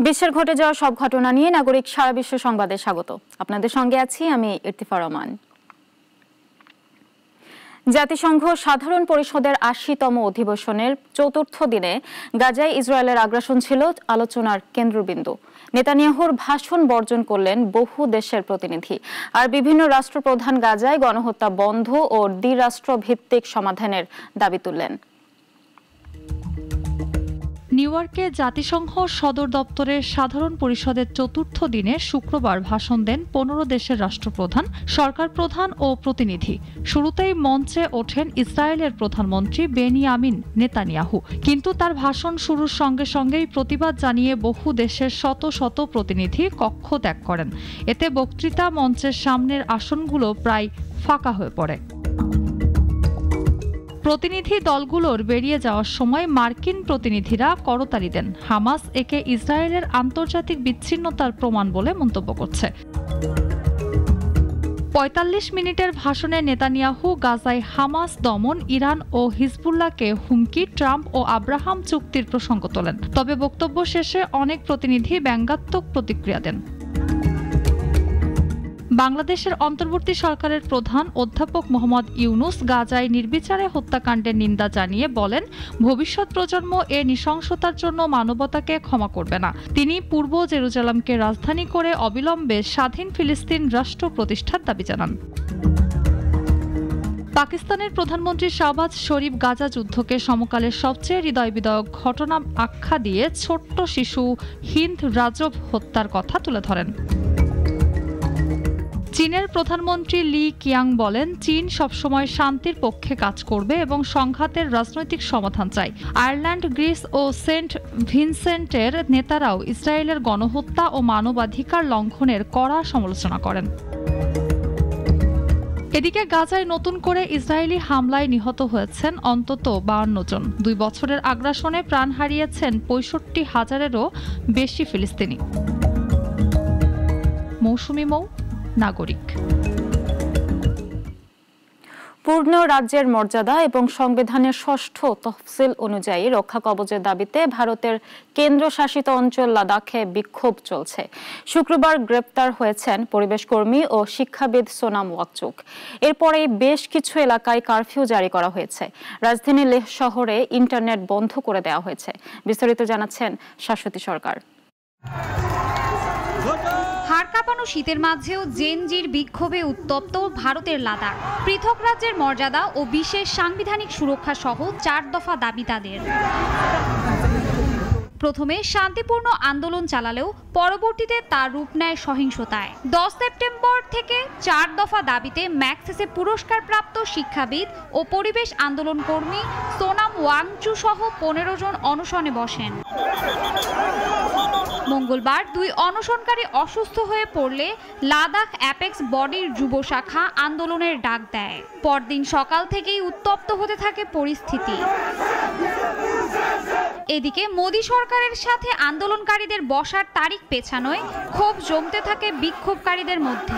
বিশ্বের ঘটে যাওয়া সব ঘটনা নিয়ে নাগরিক সারা বিশ্ব সংবাদে স্বাগত। আপনাদের সঙ্গে আছি আমি ইরতিফা রহমান। জাতিসংঘ সাধারণ পরিষদের ৮০তম অধিবেশনের চতুর্থ দিনে গাজায় ইসরায়েলের আগ্রাসন ছিল আলোচনার কেন্দ্রবিন্দু। নেতানিয়াহুর ভাষণ বর্জন করলেন বহু দেশের প্রতিনিধি, আর বিভিন্ন রাষ্ট্রপ্রধান গাজায় গণহত্যা বন্ধ ও দ্বিরাষ্ট্রভিত্তিক সমাধানের দাবি তুললেন। নিউ ইয়র্কে জাতিসংঘ সদর দপ্তরের সাধারণ পরিষদের চতুর্থ দিনে শুক্রবার ভাষণ দেন ১৫ দেশের রাষ্ট্রপ্রধান, সরকার প্রধান ও প্রতিনিধি। শুরুতেই মঞ্চে ওঠেন ইসরায়েলের প্রধানমন্ত্রী বেনিয়ামিন নেতানিয়াহু, কিন্তু তার ভাষণ শুরুর সঙ্গে সঙ্গেই প্রতিবাদ জানিয়ে বহু দেশের শত শত প্রতিনিধি কক্ষ ত্যাগ করেন। এতে বক্তৃতা মঞ্চের সামনের আসনগুলো প্রায় ফাঁকা হয়ে পড়ে। প্রতিনিধি দলগুলোর বেরিয়ে যাওয়ার সময় মার্কিন প্রতিনিধিরা করতালি দেন। হামাস একে ইসরায়েলের আন্তর্জাতিক বিচ্ছিন্নতার প্রমাণ বলে মন্তব্য করছে। ৪৫ মিনিটের ভাষণে নেতানিয়াহু গাজায় হামাস দমন, ইরান ও হিজবুল্লাহকে হুমকি, ট্রাম্প ও আব্রাহাম চুক্তির প্রসঙ্গ তোলেন। তবে বক্তব্য শেষে অনেক প্রতিনিধি ব্যঙ্গাত্মক প্রতিক্রিয়া দেন। বাংলাদেশের অন্তর্বর্তী সরকারের প্রধান অধ্যাপক মোহাম্মদ ইউনুস গাজায় নির্বিচারে হত্যাকাণ্ডের নিন্দা জানিয়ে বলেন, ভবিষ্যৎ প্রজন্ম এ নৃশংসতার জন্য মানবতাকে ক্ষমা করবে না। তিনি পূর্ব জেরুজালেমকে রাজধানী করে অবিলম্বে স্বাধীন ফিলিস্তিন রাষ্ট্র প্রতিষ্ঠার দাবি জানান। পাকিস্তানের প্রধানমন্ত্রী শাহবাজ শরীফ গাজা যুদ্ধকে সমকালের সবচেয়ে হৃদয়বিদারক ঘটনা আখ্যা দিয়ে ছোট্ট শিশু হিন্দ রাজব হত্যার কথা তুলে ধরেন। চীনের প্রধানমন্ত্রী লি কিয়াং বলেন, চীন সবসময় শান্তির পক্ষে কাজ করবে এবং সংঘাতের রাজনৈতিক সমাধান চায়। আয়ারল্যান্ড, গ্রিস ও সেন্ট ভিনসেন্টের নেতারাও ইসরায়েলের গণহত্যা ও মানবাধিকার লঙ্ঘনের কড়া সমালোচনা করেন। এদিকে গাজায় নতুন করে ইসরায়েলি হামলায় নিহত হয়েছেন অন্তত ৫২ জন। ২ বছরের আগ্রাসনে প্রাণ হারিয়েছেন ৬৫,০০০-এরও বেশি ফিলিস্তিনি। মৌসুমী মৌ, নাগরিক। পূর্ণ রাজ্যের মর্যাদা এবং সংবিধানের ৬ষ্ঠ তফসিল অনুযায়ী রক্ষা কবচের দাবিতে ভারতের কেন্দ্রশাসিত অঞ্চল লাদাখে বিক্ষোভ চলছে। শুক্রবার গ্রেপ্তার হয়েছেন পরিবেশ কর্মী ও শিক্ষাবিদ সোনাম ওয়াংচুক। এরপরেই বেশ কিছু এলাকায় কারফিউ জারি করা হয়েছে। রাজধানী লেহ শহরে ইন্টারনেট বন্ধ করে দেওয়া হয়েছে। বিস্তারিত জানাচ্ছেন শাশ্বতী সরকার। হাড় কাঁপানো শীতের মাঝেও জেনজির বিক্ষোভে উত্তপ্ত ভারতের লাদাখ। পৃথক রাজ্যের মর্যাদা ও বিশেষ সাংবিধানিক সুরক্ষা সহ ৪ দফা দাবি তাদের। প্রথমে শান্তিপূর্ণ আন্দোলন চালালেও পরবর্তীতে তার রূপ নেয় সহিংসতায়। ১০ সেপ্টেম্বর থেকে ৪ দফা দাবিতে ম্যাক্সেসে পুরস্কারপ্রাপ্ত শিক্ষাবিদ ও পরিবেশ আন্দোলন কর্মী সোনাম ওয়াংচু সহ ১৫ জন অনশনে বসেন। মঙ্গলবার ২ অনশনকারী অসুস্থ হয়ে পড়লে লাদাখ অ্যাপেক্স বডির যুব শাখা আন্দোলনের ডাক দেয়। পরদিন সকাল থেকেই উত্তপ্ত হতে থাকে পরিস্থিতি। এদিকে মোদি সরকারের সাথে আন্দোলনকারীদের বসার তারিখ পেছানোয় ক্ষোভ জমতে থাকে বিক্ষোভকারীদের মধ্যে।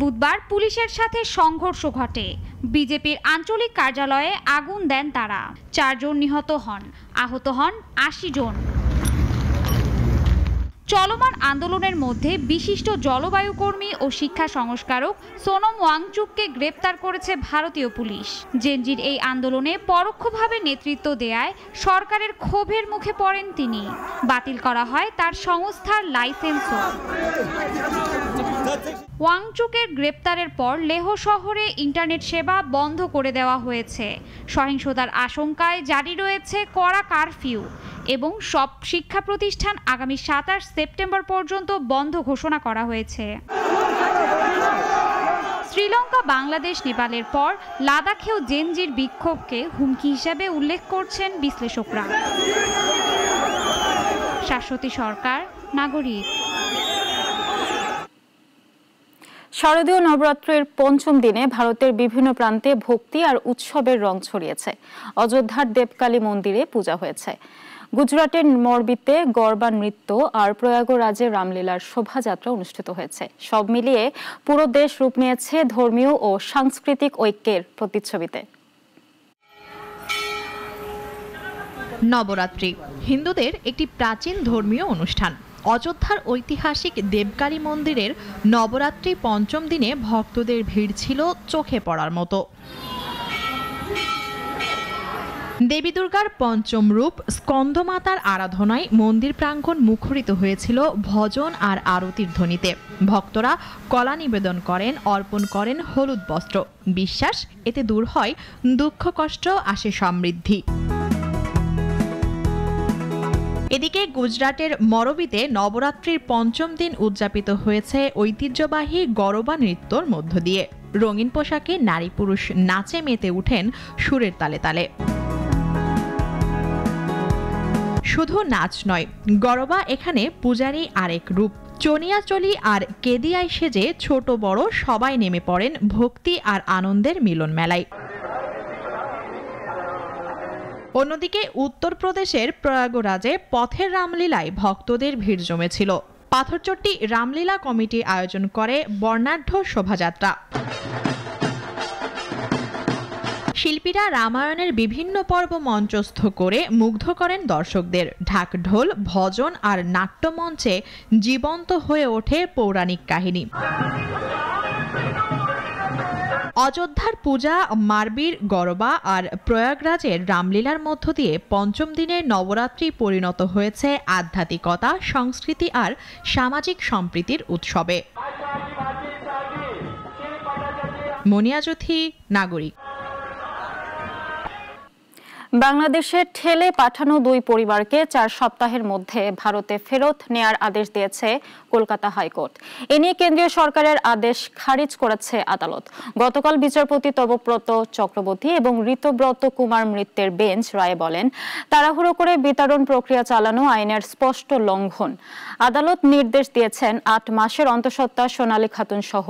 বুধবার পুলিশের সাথে সংঘর্ষ ঘটে। বিজেপির আঞ্চলিক কার্যালয়ে আগুন দেন তারা। ৪ জন নিহত হন, আহত হন ৮০ জন। চলমান আন্দোলনের মধ্যে বিশিষ্ট জলবায়ু কর্মী ও শিক্ষা সংস্কারক সোনম ওয়াংচুককে গ্রেপ্তার করেছে ভারতীয় পুলিশ। জেনজির এই আন্দোলনে পরোক্ষভাবে নেতৃত্ব দেয়ায় সরকারের ক্ষোভের মুখে পড়েন তিনি। বাতিল করা হয় তার সংস্থার লাইসেন্সও। ওয়াংচুকের গ্রেপ্তারের পর লেহ শহরে ইন্টারনেট সেবা বন্ধ করে দেওয়া হয়েছে। সহিংসতার আশঙ্কায় জারি রয়েছে কড়া কারফিউ এবং সব শিক্ষা প্রতিষ্ঠান আগামী ২৭ সেপ্টেম্বর পর্যন্ত বন্ধ ঘোষণা করা হয়েছে। শ্রীলঙ্কা, বাংলাদেশ, নেপালের পর লাদাখেও জেনজির বিক্ষোভকে হুমকি হিসেবে উল্লেখ করছেন বিশ্লেষকরা। শাশ্বতী সরকার, নাগরিক। শারদীয় নবরাত্রির পঞ্চম দিনে ভারতের বিভিন্ন প্রান্তে ভক্তি আর উৎসবের রং ছড়িয়েছে। অযোধ্যার দেবকালী মন্দিরে পূজা হয়েছে। গুজরাটের মরবিতে গরবা নৃত্য আর প্রয়াগরাজে রামলীলার শোভাযাত্রা অনুষ্ঠিত হয়েছে। সব মিলিয়ে পুরো দেশ রূপ নিয়েছে ধর্মীয় ও সাংস্কৃতিক ঐক্যের প্রতিচ্ছবিতে। নবরাত্রি হিন্দুদের একটি প্রাচীন ধর্মীয় অনুষ্ঠান। অযোধ্যার ঐতিহাসিক দেবকালী মন্দিরের নবরাত্রি পঞ্চম দিনে ভক্তদের ভিড় ছিল চোখে পড়ার মতো। দেবী দুর্গার পঞ্চম রূপ স্কন্দমাতার আরাধনায় মন্দির প্রাঙ্গণ মুখরিত হয়েছিল ভজন আর আরতির ধ্বনিতে। ভক্তরা কলা নিবেদন করেন, অর্পণ করেন হলুদ বস্ত্র। বিশ্বাস, এতে দূর হয় দুঃখ কষ্ট, আসে সমৃদ্ধি। এদিকে গুজরাটের মরবিতে নবরাত্রির পঞ্চম দিন উদযাপিত হয়েছে ঐতিহ্যবাহী গরবা নৃত্যর মধ্য দিয়ে। রঙিন পোশাকে নারী পুরুষ নাচে মেতে উঠেন সুরের তালে তালে। শুধু নাচ নয়, গরবা এখানে পূজারই আরেক রূপ। চনিয়াচলি আর কেদিয়ায় সেজে ছোট বড় সবাই নেমে পড়েন ভক্তি আর আনন্দের মিলন মেলায়। অন্যদিকে উত্তরপ্রদেশের প্রয়াগরাজে পথের রামলীলায় ভক্তদের ভিড় জমেছিল। পাথরচট্টি রামলীলা কমিটি আয়োজন করে বর্ণাঢ্য শোভাযাত্রা। শিল্পীরা রামায়ণের বিভিন্ন পর্ব মঞ্চস্থ করে মুগ্ধ করেন দর্শকদের। ঢাক ঢোল, ভজন আর নাট্যমঞ্চে জীবন্ত হয়ে ওঠে পৌরাণিক কাহিনী। অযোধ্যার পূজা, মারবীর গরবা আর প্রয়াগরাজের রামলীলার মধ্য দিয়ে পঞ্চম দিনের নবরাত্রি পরিণত হয়েছে আধ্যাত্মিকতা, সংস্কৃতি আর সামাজিক সম্প্রীতির উৎসবে। মনিয়া জ্যোথি, নাগরিক। বাংলাদেশে ঠেলে পাঠানো 2 পরিবারকে 4 সপ্তাহের মধ্যে ভারতে ফেরত নেয়ার আদেশ দিয়েছে কলকাতা হাইকোর্ট। এ নিয়ে কেন্দ্রীয় সরকারের আদেশ খারিজ করেছে আদালত। গতকাল বিচারপতি তপব্রত চক্রবর্তী এবং ঋতব্রত কুমার মৃত্যের বেঞ্চ রায়ে বলেন, তাড়াহুড়ো করে বিতরণ প্রক্রিয়া চালানো আইনের স্পষ্ট লঙ্ঘন। আদালত নির্দেশ দিয়েছেন 8 মাসের অন্তঃসত্ত্বা সোনালী খাতুন সহ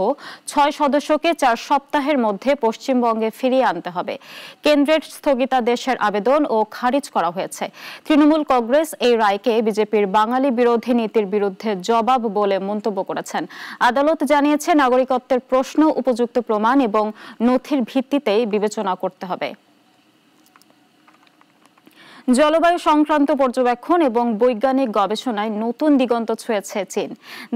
6 সদস্যকে 4 সপ্তাহের মধ্যে পশ্চিমবঙ্গে ফিরিয়ে আনতে হবে। কেন্দ্রের স্থগিতাদেশের আবেদন ও খারিজ করা হয়েছে। তৃণমূল কংগ্রেস এই রায়কে বিজেপির বাঙালি বিরোধী নীতির বিরুদ্ধে জবাব বলে মন্তব্য করেছেন। আদালত জানিয়েছে, নাগরিকত্বের প্রশ্ন উপযুক্ত প্রমাণ এবং নথির ভিত্তিতেই বিবেচনা করতে হবে। জলবায়ু সংক্রান্ত পর্যবেক্ষণ এবং বৈজ্ঞানিক গবেষণায় নতুন দিগন্ত ছুঁয়েছে চীন।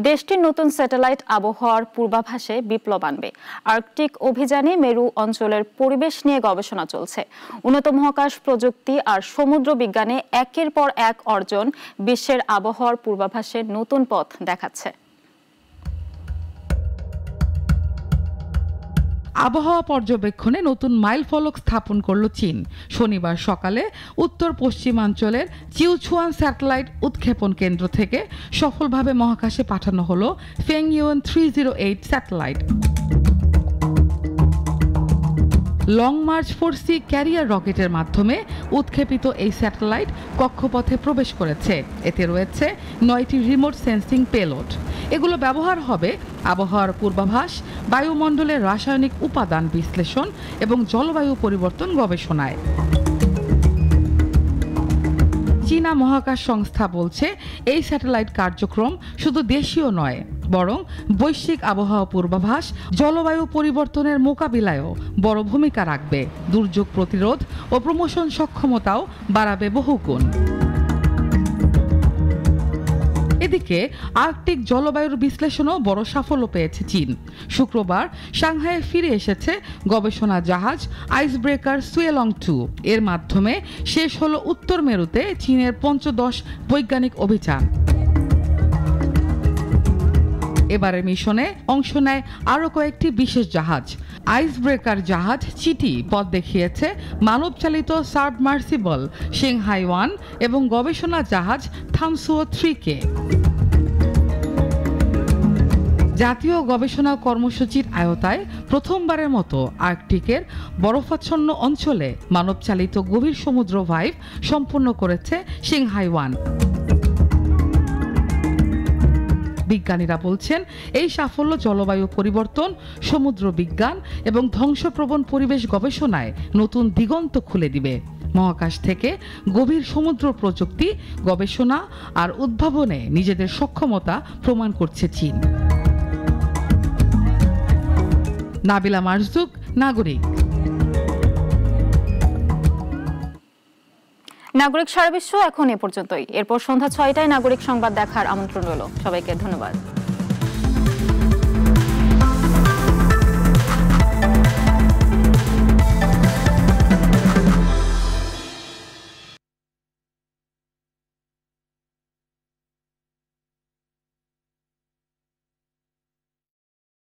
দেশটির নতুন স্যাটেলাইট আবহাওয়ার পূর্বাভাসে বিপ্লব আনবে। আর্কটিক অভিযানে মেরু অঞ্চলের পরিবেশ নিয়ে গবেষণা চলছে। উন্নত মহাকাশ প্রযুক্তি আর সমুদ্র বিজ্ঞানে একের পর এক অর্জন বিশ্বের আবহাওয়ার পূর্বাভাসে নতুন পথ দেখাচ্ছে। আবহাওয়া পর্যবেক্ষণে নতুন মাইলফলক স্থাপন করল চীন। শনিবার সকালে উত্তর পশ্চিমাঞ্চলের চিউছুয়ান স্যাটেলাইট উৎক্ষেপণ কেন্দ্র থেকে সফলভাবে মহাকাশে পাঠানো হলো ফেংইউয়েন 308 satellite. Long March 4C career রকেটের মাধ্যমে উৎক্ষেপিত এই স্যাটেলাইট কক্ষপথে প্রবেশ করেছে। এতে রয়েছে 9টি রিমোট সেন্সিং পেলোড। এগুলো ব্যবহার হবে আবহাওয়ার পূর্বাভাস, বায়ুমণ্ডলের রাসায়নিক উপাদান বিশ্লেষণ এবং জলবায়ু পরিবর্তন গবেষণায়। চীনা মহাকাশ সংস্থা বলছে, এই স্যাটেলাইট কার্যক্রম শুধু দেশীয় নয়, বরং বৈশ্বিক আবহাওয়া পূর্বাভাস, জলবায়ু পরিবর্তনের মোকাবিলায়ও বড় ভূমিকা রাখবে। দুর্যোগ প্রতিরোধ ও প্রমোশন সক্ষমতাও বাড়াবে বহুগুণ। এদিকে আর্কটিক জলবায়ুর বিশ্লেষণও বড় সাফল্য পেয়েছে চীন। শুক্রবার সাংহাইয়ে ফিরে এসেছে গবেষণা জাহাজ আইসব্রেকার সুয়েলং 2। এর মাধ্যমে শেষ হলো উত্তর মেরুতে চীনের পঞ্চদশ বৈজ্ঞানিক অভিযান। এবারের মিশনে অংশ নেয় আরও কয়েকটি বিশেষ জাহাজ। আইসব্রেকার জাহাজ চিটি পথ দেখিয়েছে মানবচালিত সাবমার্সিবল সিংহাই 1 এবং গবেষণা জাহাজ থামসুও 3কে। জাতীয় গবেষণা কর্মসূচির আওতায় প্রথমবারের মতো আর্কটিকের বরফাচ্ছন্ন অঞ্চলে মানবচালিত গভীর সমুদ্র ভাইভ সম্পন্ন করেছে সিংহাই 1। বিজ্ঞানীরা বলছেন, এই সাফল্য জলবায়ু পরিবর্তন, সমুদ্র বিজ্ঞান এবং ধ্বংসপ্রবণ পরিবেশ গবেষণায় নতুন দিগন্ত খুলে দিবে। মহাকাশ থেকে গভীর সমুদ্র প্রযুক্তি, গবেষণা আর উদ্ভাবনে নিজেদের সক্ষমতা প্রমাণ করছে চীন। নাবিলা মারজুক, নাগরিক। নাগরিক সারা বিশ্ব এখন এ পর্যন্তই। এরপর সন্ধ্যা ৬টায় নাগরিক সংবাদ দেখার আমন্ত্রণ রইল। সবাইকে ধন্যবাদ।